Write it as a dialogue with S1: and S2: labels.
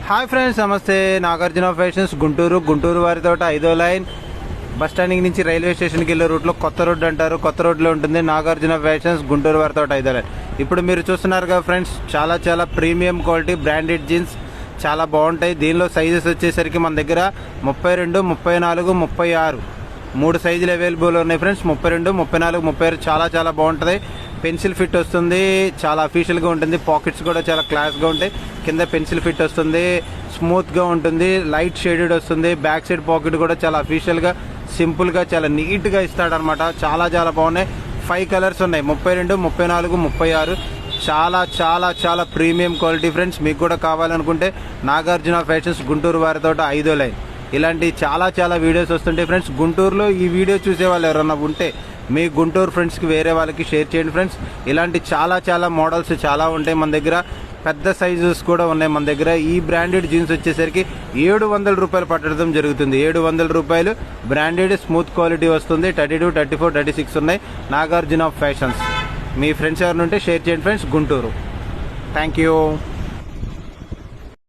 S1: Hi friends, నమస్తే. Nagarjuna fashions Guntur వారితోట 5వ line bus standing నుంచి రైల్వే స్టేషన్కి వెళ్ళే రూట్లో కొత్త రోడ్డు అంటారు. కొత్త రోడ్లో ఉంటుంది నాగార్జున ఫ్యాషన్స్ గుంటూరు వారితోట 5వ లైన్. ఇప్పుడు మీరు చూస్తున్నారు కదా ఫ్రెండ్స్, చాలా ప్రీమియం క్వాలిటీ బ్రాండెడ్ జీన్స్ చాలా బాగుంటాయి. దీనిలో సైజెస్ వచ్చేసరికి మన దగ్గర 32, 34, 36 3 సైజులు అవైలబుల్ ఉన్నాయి ఫ్రెండ్స్. 32, 34, 36 చాలా బాగుంటుంది. పెన్సిల్ ఫిట్ వస్తుంది, చాలా అఫీషియల్గా ఉంటుంది. పాకెట్స్ కూడా చాలా క్లాస్గా ఉంటాయి. కింద పెన్సిల్ ఫిట్ వస్తుంది, స్మూత్గా ఉంటుంది, లైట్ షేడెడ్ వస్తుంది. బ్యాక్ సైడ్ పాకెట్ కూడా చాలా అఫీషియల్గా సింపుల్గా చాలా నీట్గా ఇస్తాడనమాట. చాలా బాగున్నాయి. 5 కలర్స్ ఉన్నాయి, 32, 34, 36. చాలా ప్రీమియం క్వాలిటీ ఫ్రెండ్స్. మీకు కూడా కావాలనుకుంటే నాగార్జున ఫ్యాషన్స్ గుంటూరు వారితోట 5వ లైన్. ఇలాంటి చాలా వీడియోస్ వస్తుంటాయి ఫ్రెండ్స్. గుంటూరులో ఈ వీడియో చూసే వాళ్ళు ఎవరన్నా ఉంటే మీ గుంటూరు ఫ్రెండ్స్కి వేరే వాళ్ళకి షేర్ చేయండి ఫ్రెండ్స్. ఇలాంటి చాలా మోడల్స్ చాలా ఉంటాయి మన దగ్గర. పెద్ద సైజెస్ కూడా ఉన్నాయి మన దగ్గర. ఈ బ్రాండెడ్ జీన్స్ వచ్చేసరికి 700 రూపాయలు పట్టడం జరుగుతుంది. 700 రూపాయలు బ్రాండెడ్ స్మూత్ క్వాలిటీ వస్తుంది. 32, 34, 36 ఉన్నాయి. నాగార్జున ఫ్యాషన్స్. మీ ఫ్రెండ్స్ ఎవరినుంటే షేర్ చేయండి ఫ్రెండ్స్. గుంటూరు. Thank you.